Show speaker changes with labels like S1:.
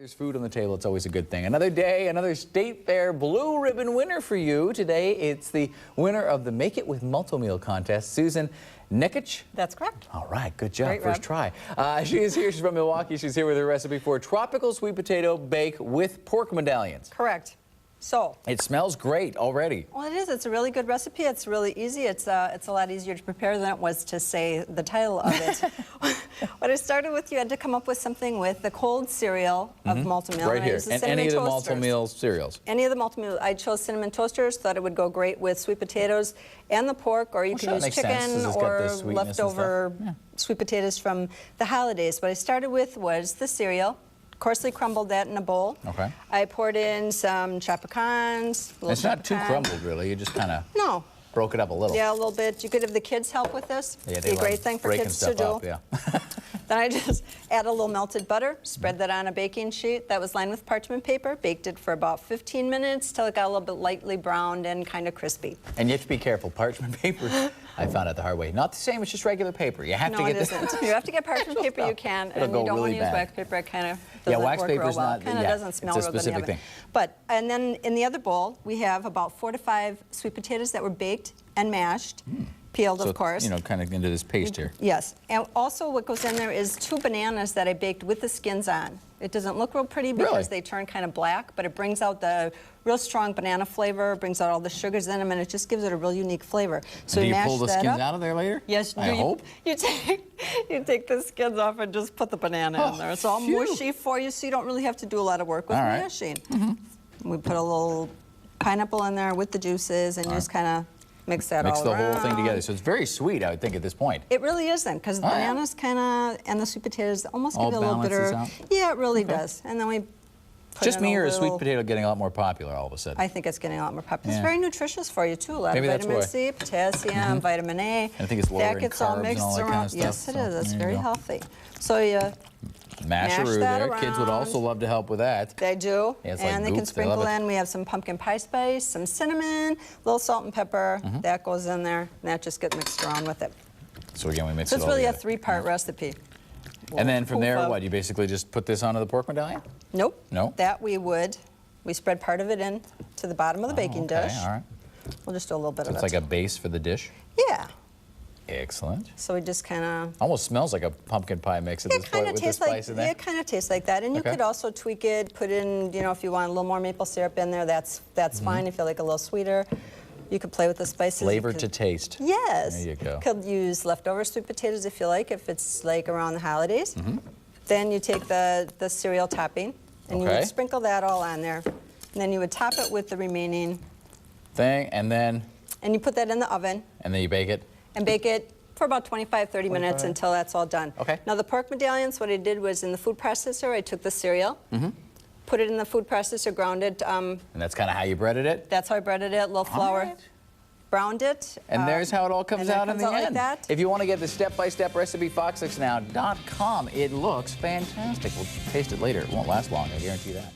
S1: There's food on the table. It's always a good thing. Another day, another State Fair blue ribbon winner for you. Today, it's the winner of the Make It with Malt-O-Meal contest, Susan Nikic.
S2: That's correct.
S1: All right, good job.
S2: Great,
S1: First try. She is here. She's from Milwaukee. She's here with her recipe for tropical sweet potato bake with pork medallions.
S2: Correct. So
S1: it smells great already.
S2: Well, it is. It's a really good recipe. It's really easy. It's a lot easier to prepare than it was to say the title of it. What I started with, you had to come up with something with the cold cereal of Malt-O-Meal.
S1: Right here. And any of the Malt-O-Meal cereals.
S2: Any of the Malt-O-Meal. I chose cinnamon toasters. Thought it would go great with sweet potatoes and the pork, or you can use chicken or leftover sweet potatoes from the holidays. What I started with was the cereal. Coarsely crumbled that in a bowl. Okay. I poured in some chopped pecans.
S1: It's not too crumbled, really. You just kind of broke it up a little.
S2: Yeah, a little bit. You could have the kids help with this.
S1: Yeah,
S2: It'd be a great thing for kids to do.
S1: Yeah.
S2: Then I just add a little melted butter, spread that on a baking sheet that was lined with parchment paper, baked it for about 15 minutes till it got a little bit lightly browned and kind of crispy.
S1: And you have to be careful. Parchment paper, I found out the hard way. Not the same, it's just regular paper. You have to get this.
S2: No, it isn't. You have to get parchment paper, you can, and you don't want to use wax paper. It kind of doesn't work real well. Kind of doesn't smell real good. It's a specific thing. But, and then in the other bowl, we have about 4 to 5 sweet potatoes that were baked and mashed. Peeled, of course.
S1: You know, kind of into this paste here.
S2: Yes. And also what goes in there is 2 bananas that I baked with the skins on. It doesn't look real pretty because they turn kind of black, but it brings out the real strong banana flavor, brings out all the sugars in them, and it just gives it a real unique flavor. So
S1: do you pull the skins out of there later?
S2: Yes.
S1: I hope.
S2: You take the skins off and just put the banana in there. It's all mushy for you, so you don't really have to do a lot of work with mashing. We put a little pineapple in there with the juices, and you just kind of mix that all around.
S1: Mix the whole thing together. So it's very sweet, I would think, at this point.
S2: It really isn't, because the bananas kind of, and the sweet potatoes almost give it a little bitter. Yeah, it really does. And then we put
S1: just me or is sweet potato getting a lot more popular all of a sudden?
S2: I think it's getting a lot more popular. It's very nutritious for you, too. A lot of vitamin C, potassium, vitamin A.
S1: I think it's lower in carbs and all that kind of stuff.
S2: Yes, it is. It's very healthy. So you
S1: masheroo there. Kids would also love to help with that.
S2: They do. Yeah, and they can sprinkle in. We have some pumpkin pie spice, some cinnamon, a little salt and pepper. That goes in there, and that just gets mixed around with it.
S1: So again, we mix it all
S2: together. So it's really a 3-part recipe.
S1: And then from there, what? You basically just put this onto the pork medallion?
S2: Nope.
S1: No?
S2: That we spread part of it in to the bottom of the baking dish.
S1: All right.
S2: We'll just do a little bit of it.
S1: So it's like a base for the dish?
S2: Yeah.
S1: Excellent.
S2: So we just kind of...
S1: Almost smells like a pumpkin pie mix at this point with the spice in there.
S2: Yeah, it kind of tastes like that. And you could also tweak it, put in, you know, if you want a little more maple syrup in there, that's fine. If you like a little sweeter, you could play with the spices.
S1: Flavor to taste.
S2: Yes.
S1: There you go.
S2: You could use leftover sweet potatoes if you like, if it's like around the holidays. Then you take the cereal topping, and you would sprinkle that all on there. And then you would top it with the remaining
S1: thing, and then...
S2: And you put that in the oven.
S1: And then you bake it?
S2: And bake it for about 25-30 minutes until that's all done.
S1: Okay.
S2: Now the pork medallions, what I did was in the food processor, I took the cereal, put it in the food processor, ground it.
S1: And that's kind of how you breaded it?
S2: That's how I breaded it, a little flour. Browned it.
S1: And there's how it all comes out in the end.
S2: Like
S1: if you want to get the step-by-step recipe, fox6now.com. It looks fantastic. We'll taste it later. It won't last long, I guarantee that.